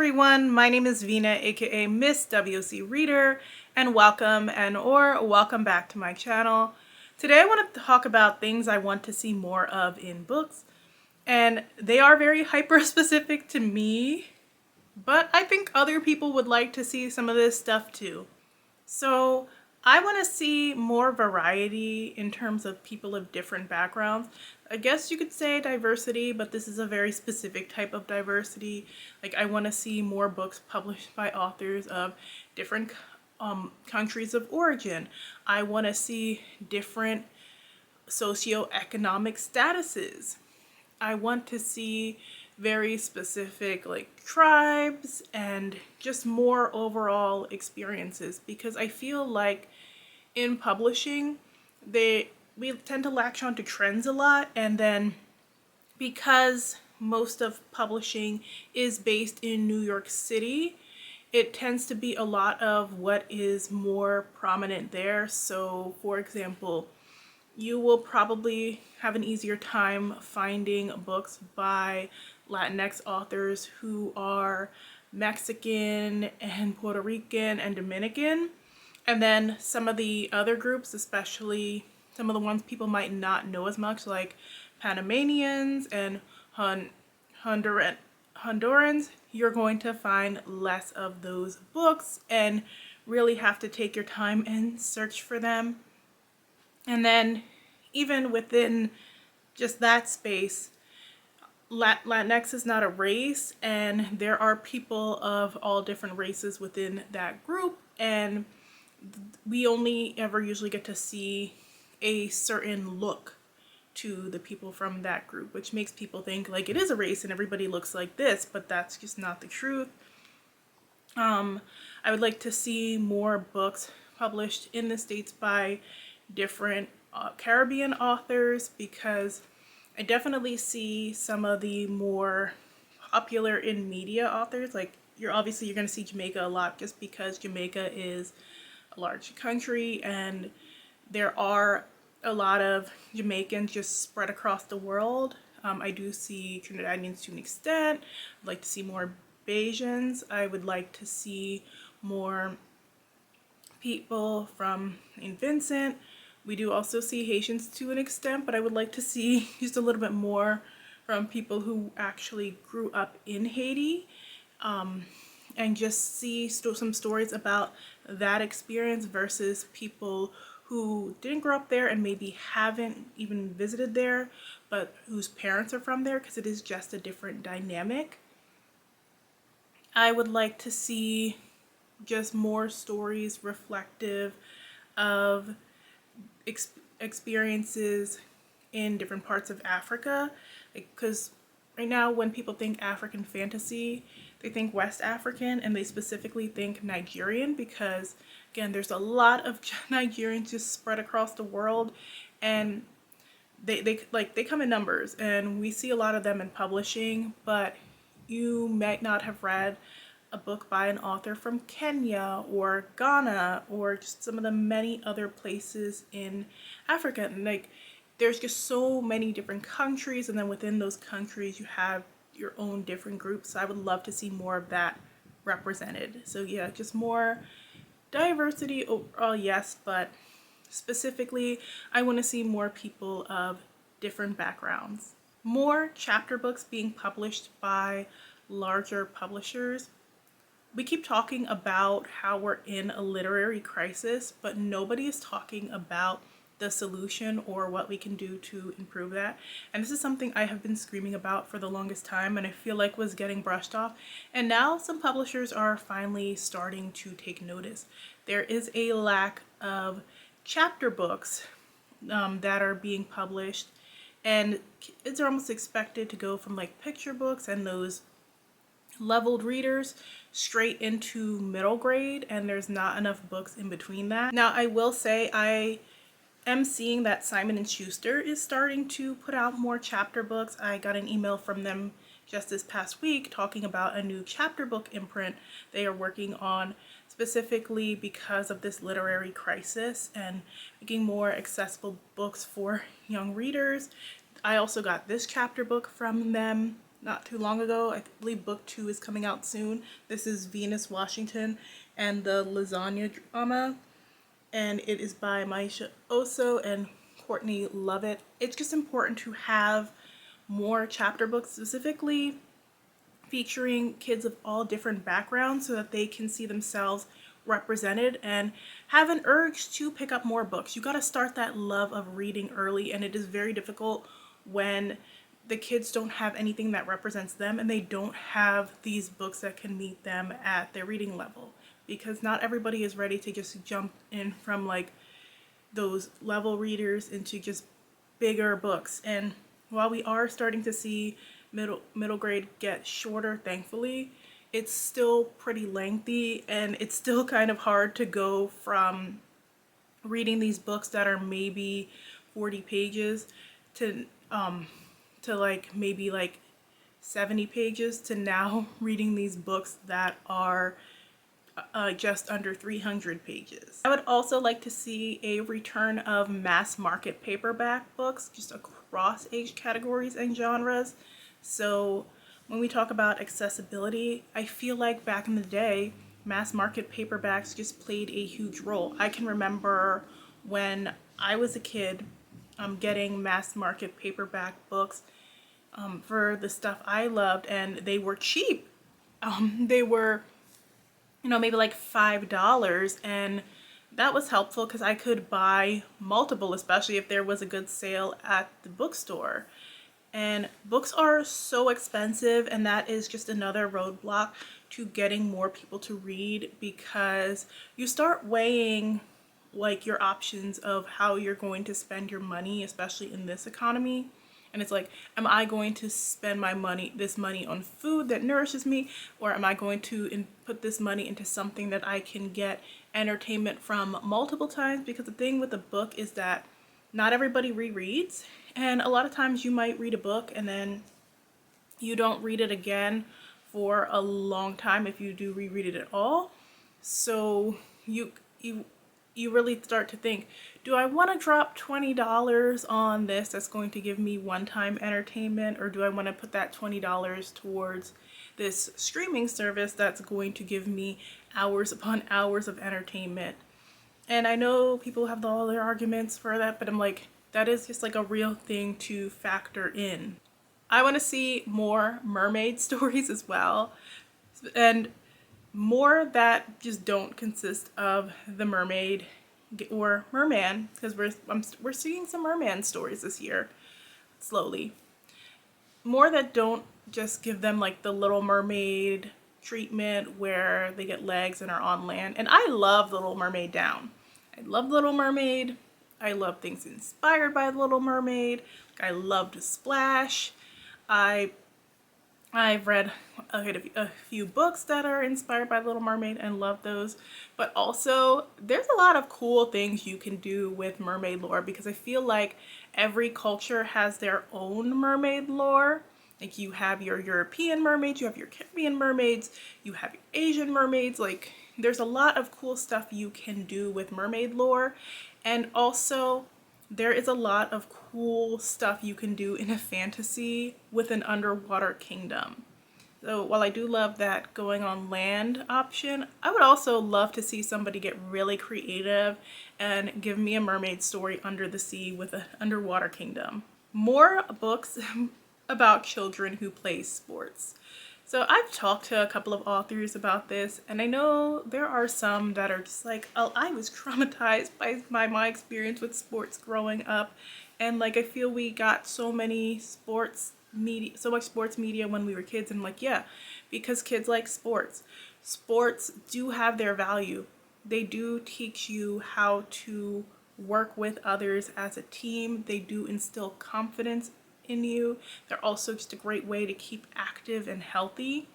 everyone, my name is Vina, aka Miss WOCReader, and welcome back to my channel. Today I want to talk about things I want to see more of in books, and they are very hyper specific to me, but I think other people would like to see some of this stuff too. So I want to see more variety in terms of people of different backgrounds. I guess you could say diversity, but this is a very specific type of diversity. Like, I want to see more books published by authors of different countries of origin. I want to see different socioeconomic statuses. I want to see very specific tribes and just more overall experiences, because I feel like in publishing we tend to latch on to trends a lot, and then because most of publishing is based in New York City, it tends to be a lot of what is more prominent there. So for example, you will probably have an easier time finding books by Latinx authors who are Mexican and Puerto Rican and Dominican. And then some of the other groups, especially some of the ones people might not know as much, like Panamanians and Hondurans, you're going to find less of those books and really have to take your time and search for them. And then even within just that space, Latinx is not a race, and there are people of all different races within that group, and we only ever usually get to see a certain look to the people from that group, which makes people think like it is a race and everybody looks like this, but that's just not the truth. I would like to see more books published in the States by different Caribbean authors, because I definitely see some of the more popular in media authors. Like, you're going to see Jamaica a lot, just because Jamaica is a large country and there are a lot of Jamaicans just spread across the world. I do see Trinidadians to an extent. I'd like to see more Bajans. I would like to see more people from St. Vincent. We do also see Haitians to an extent, but I would like to see just a little bit more from people who actually grew up in Haiti, and just see some stories about that experience versus people who didn't grow up there and maybe haven't even visited there, but whose parents are from there, because it is just a different dynamic. I would like to see just more stories reflective of experiences in different parts of Africa, because right now when people think African fantasy, they think West African, and they specifically think Nigerian, because again, there's a lot of Nigerians just spread across the world, and they come in numbers, and we see a lot of them in publishing, but you might not have read a book by an author from Kenya or Ghana or just some of the many other places in Africa. And there's just so many different countries, and then within those countries you have your own different groups. So I would love to see more of that represented. So yeah, just more diversity overall, yes, but specifically I want to see more people of different backgrounds. More chapter books being published by larger publishers. We keep talking about how we're in a literary crisis, but nobody is talking about the solution or what we can do to improve that. And this is something I have been screaming about for the longest time, and I feel like was getting brushed off. And now some publishers are finally starting to take notice. There is a lack of chapter books that are being published, and kids are almost expected to go from like picture books and those leveled readers straight into middle grade, and there's not enough books in between that. Now, I will say I am seeing that Simon & Schuster is starting to put out more chapter books. I got an email from them just this past week talking about a new chapter book imprint they are working on, specifically because of this literary crisis, and making more accessible books for young readers. I also got this chapter book from them, not too long ago. I believe book 2 is coming out soon. This is Venus Washington and the Lasagna Drama, and it is by Maisha Oso and Courtney Lovett. It's just important to have more chapter books specifically featuring kids of all different backgrounds so that they can see themselves represented and have an urge to pick up more books. You got to start that love of reading early, and it is very difficult when the kids don't have anything that represents them and they don't have these books that can meet them at their reading level, because not everybody is ready to just jump in from like those level readers into just bigger books. And while we are starting to see middle grade get shorter, thankfully, it's still pretty lengthy, and it's still kind of hard to go from reading these books that are maybe 40 pages to like maybe like 70 pages to now reading these books that are just under 300 pages. I would also like to see a return of mass market paperback books just across age categories and genres. So when we talk about accessibility, I feel like back in the day, mass market paperbacks just played a huge role. I can remember when I was a kid getting mass market paperback books for the stuff I loved, and they were cheap. They were, maybe like $5, and that was helpful because I could buy multiple, especially if there was a good sale at the bookstore. And books are so expensive, and that is just another roadblock to getting more people to read, because you start weighing like your options of how you're going to spend your money, especially in this economy. And it's like, am I going to spend this money on food that nourishes me, or am I going to put this money into something that I can get entertainment from multiple times? Because the thing with a book is that not everybody rereads, and a lot of times you might read a book and then you don't read it again for a long time if you do reread it at all. So you really start to think, do I want to drop $20 on this that's going to give me one-time entertainment, or do I want to put that $20 towards this streaming service that's going to give me hours upon hours of entertainment? And I know people have all their arguments for that, but I'm like, that is just like a real thing to factor in. I want to see more mermaid stories as well, and more that just don't consist of the mermaid or merman, because we're seeing some merman stories this year slowly. More that don't just give them like the Little Mermaid treatment where they get legs and are on land. And I love Little Mermaid down. I love Little Mermaid. I love things inspired by Little Mermaid. I loved Splash. I've read a few books that are inspired by Little Mermaid and love those. But also, there's a lot of cool things you can do with mermaid lore, because I feel like every culture has their own mermaid lore. Like, you have your European mermaids, you have your Caribbean mermaids, you have your Asian mermaids. Like, there's a lot of cool stuff you can do with mermaid lore. And also, there is a lot of cool stuff you can do in a fantasy with an underwater kingdom. So while I do love that going on land option, I would also love to see somebody get really creative and give me a mermaid story under the sea with an underwater kingdom. More books about children who play sports. So I've talked to a couple of authors about this, and I know there are some that are just like, oh, I was traumatized by my experience with sports growing up. And like, I feel we got so much sports media when we were kids. And like, yeah, because kids like sports. Sports do have their value. They do teach you how to work with others as a team. They do instill confidence in you. They're also just a great way to keep active and healthy.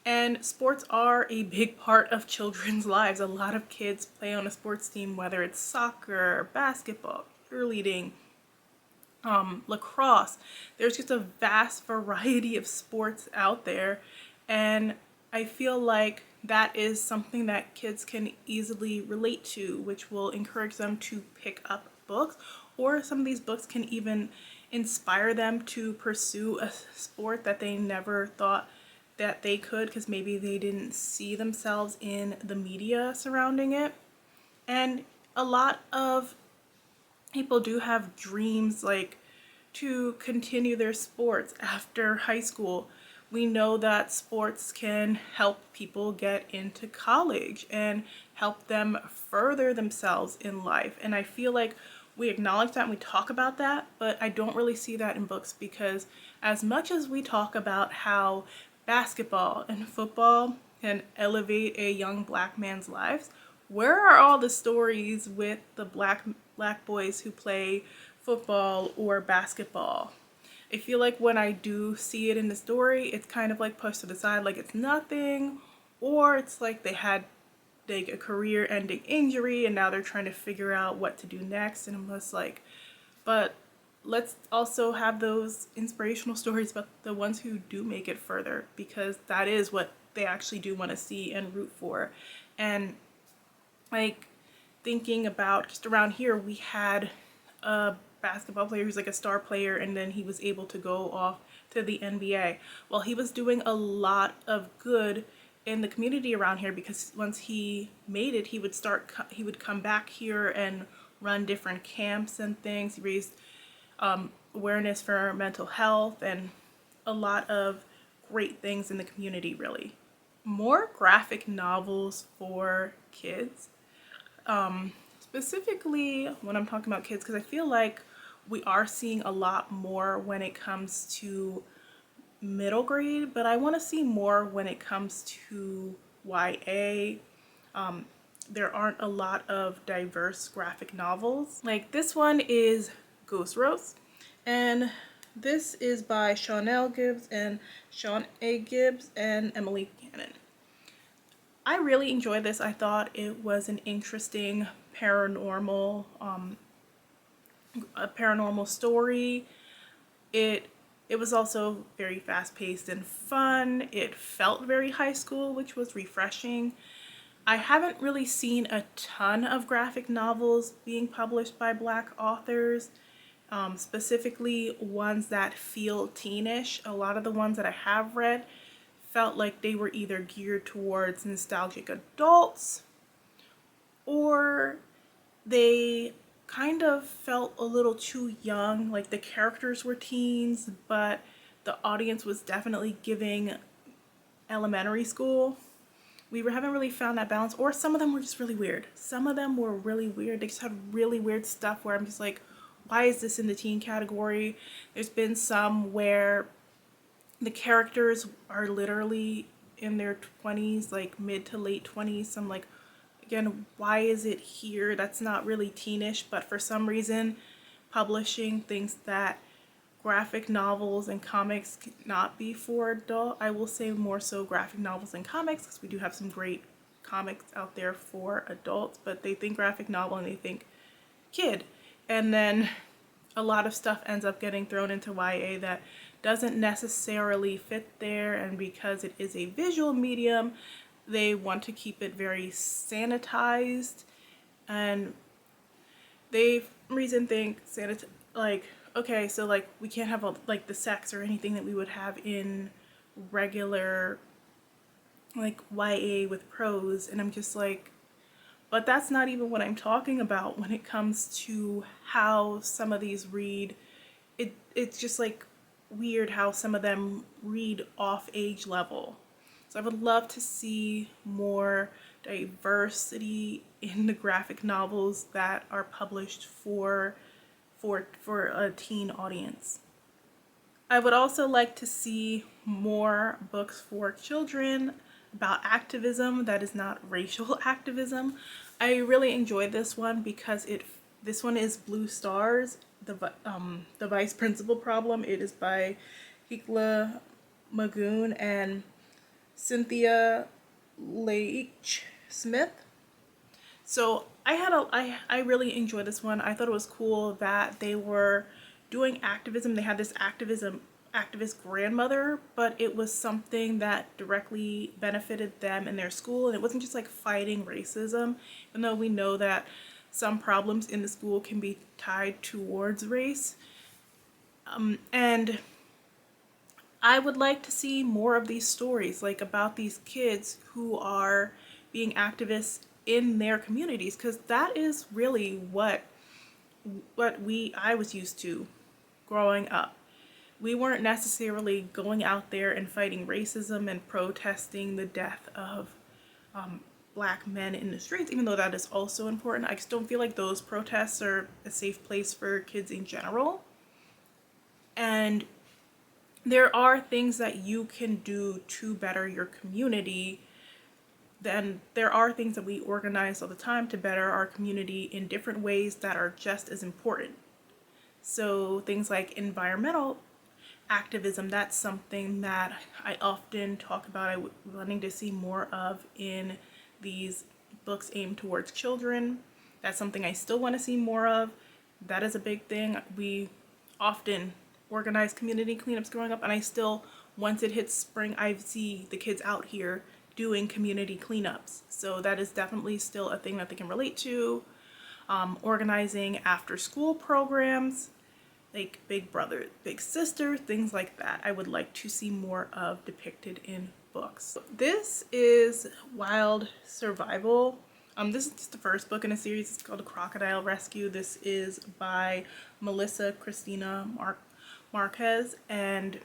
And sports are a big part of children's lives. A lot of kids play on a sports team, whether it's soccer, basketball, cheerleading, lacrosse. There's just a vast variety of sports out there, and I feel like that is something that kids can easily relate to, which will encourage them to pick up books, or some of these books can even inspire them to pursue a sport that they never thought that they could, because maybe they didn't see themselves in the media surrounding it. And a lot of people do have dreams like to continue their sports after high school. We know that sports can help people get into college and help them further themselves in life. And I feel like we acknowledge that and we talk about that, but I don't really see that in books, because as much as we talk about how basketball and football can elevate a young black man's lives, where are all the stories with the black boys who play football or basketball? I feel like when I do see it in the story, it's kind of like pushed to the side, like it's nothing, or it's like they had like a career-ending injury and now they're trying to figure out what to do next. And I'm just like, but let's also have those inspirational stories about the ones who do make it further, because that is what they actually do want to see and root for. And like thinking about just around here, we had a basketball player who's like a star player, and then he was able to go off to the NBA. Well, he was doing a lot of good in the community around here, because once he made it, he would come back here and run different camps and things. He raised awareness for mental health and a lot of great things in the community, really. More graphic novels for kids. Specifically when I'm talking about kids, because I feel like we are seeing a lot more when it comes to middle grade, but I want to see more when it comes to YA. There aren't a lot of diverse graphic novels. Like this one is Ghost Rose, and this is by Sean L. Gibbs and Sean A. Gibbs and Emily Cannon. I really enjoyed this. I thought it was an interesting paranormal story. It was also very fast-paced and fun. It felt very high school, which was refreshing. I haven't really seen a ton of graphic novels being published by Black authors, specifically ones that feel teenish. A lot of the ones that I have read felt like they were either geared towards nostalgic adults, or they kind of felt a little too young. Like the characters were teens, but the audience was definitely giving elementary school. Haven't really found that balance, or some of them were just really weird. Some of them were really weird. They just had really weird stuff where I'm just like, why is this in the teen category? There's been some where the characters are literally in their 20s, like mid to late 20s. I'm like, again, why is it here? That's not really teenish, but for some reason, publishing thinks that graphic novels and comics cannot be for adult. I will say more so graphic novels and comics, because we do have some great comics out there for adults, but they think graphic novel and they think kid. And then a lot of stuff ends up getting thrown into YA that doesn't necessarily fit there, and because it is a visual medium, they want to keep it very sanitized, and they for some reason think like, okay, so like we can't have like the sex or anything that we would have in regular like YA with prose. And I'm just like, but that's not even what I'm talking about when it comes to how some of these read. It's just like weird how some of them read off age level. So I would love to see more diversity in the graphic novels that are published for a teen audience. I would also like to see more books for children about activism that is not racial activism. I really enjoyed this one because this one is Blue Stars, the Vice Principal Problem. It is by Hikla Magoon and Cynthia Leitch Smith. So I really enjoyed this one. I thought it was cool that they were doing activism. They had this activist grandmother, but it was something that directly benefited them in their school, and it wasn't just like fighting racism, even though we know that some problems in the school can be tied towards race. And I would like to see more of these stories, like about these kids who are being activists in their communities, because that is really what I was used to growing up. We weren't necessarily going out there and fighting racism and protesting the death of black men in the streets, even though that is also important. I just don't feel like those protests are a safe place for kids in general. And there are things that you can do to better your community. Then there are things that we organize all the time to better our community in different ways that are just as important. So things like environmental activism, that's something that I often talk about. I'm wanting to see more of in these books aimed towards children. That's something I still want to see more of. That is a big thing. We often organize community cleanups growing up, and I still, once it hits spring, I see the kids out here doing community cleanups. So that is definitely still a thing that they can relate to. Organizing after school programs, like Big Brother, Big Sister, things like that. I would like to see more of depicted in books. This is Wild Survival. This is just the first book in a series. It's called Crocodile Rescue. This is by Melissa Christina Marquez, and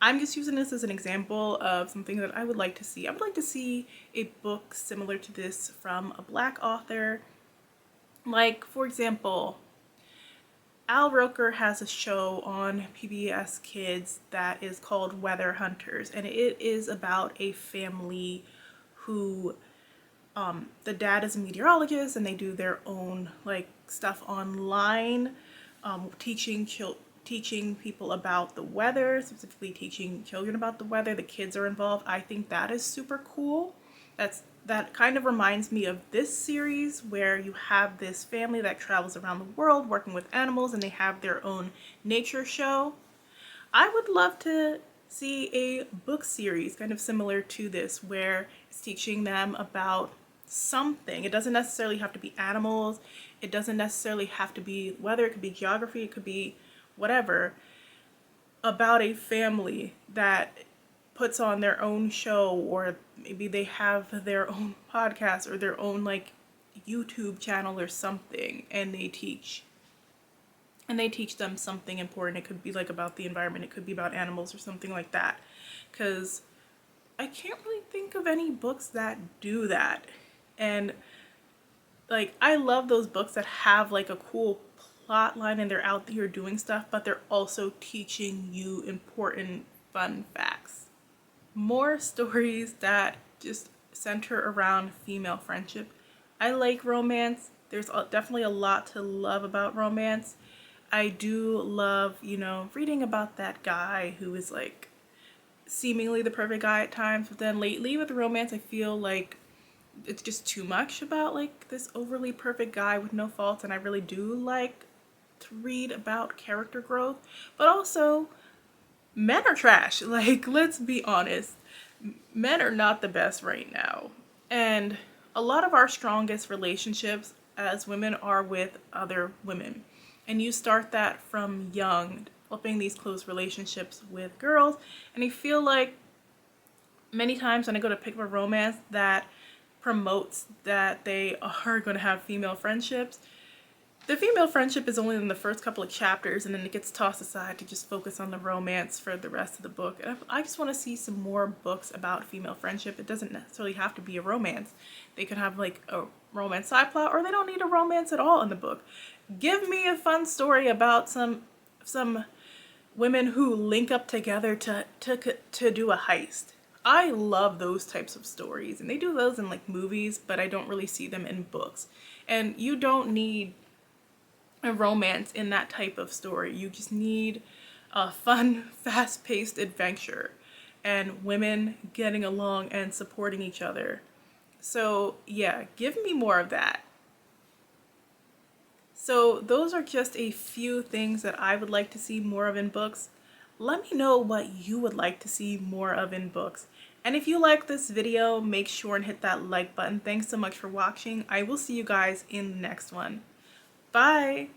I'm just using this as an example of something that I would like to see. I would like to see a book similar to this from a Black author. Like, for example, Al Roker has a show on PBS Kids that is called Weather Hunters, and it is about a family who the dad is a meteorologist, and they do their own like stuff online, teaching people about the weather, specifically teaching children about the weather. The kids are involved. I think that is super cool. That kind of reminds me of this series where you have this family that travels around the world working with animals, and they have their own nature show. I would love to see a book series kind of similar to this where it's teaching them about something. It doesn't necessarily have to be animals. It doesn't necessarily have to be weather. It could be geography. It could be whatever, about a family that puts on their own show, or maybe they have their own podcast or their own like YouTube channel or something, and they teach them something important. It could be like about the environment, it could be about animals or something like that, because I can't really think of any books that do that. And like, I love those books that have like a cool plot line and they're out here doing stuff, but they're also teaching you important fun facts. More stories that just center around female friendship. I like romance. There's definitely a lot to love about romance. I do love, reading about that guy who is like seemingly the perfect guy at times, but then lately with romance, I feel like it's just too much about like this overly perfect guy with no faults, and I really do like to read about character growth. But also, men are trash. Like, let's be honest, men are not the best right now, and a lot of our strongest relationships as women are with other women, and you start that from young, developing these close relationships with girls. And I feel like many times when I go to pick up a romance that promotes that they are going to have female friendships, the female friendship is only in the first couple of chapters, and then it gets tossed aside to just focus on the romance for the rest of the book. And I just want to see some more books about female friendship. It doesn't necessarily have to be a romance. They could have like a romance side plot, or they don't need a romance at all in the book. Give me a fun story about some women who link up together to do a heist. I love those types of stories, and they do those in like movies, but I don't really see them in books. And you don't need a romance in that type of story. You just need a fun, fast-paced adventure and women getting along and supporting each other. So yeah, give me more of that. So those are just a few things that I would like to see more of in books. Let me know what you would like to see more of in books. And if you like this video, make sure and hit that like button. Thanks so much for watching. I will see you guys in the next one. Bye!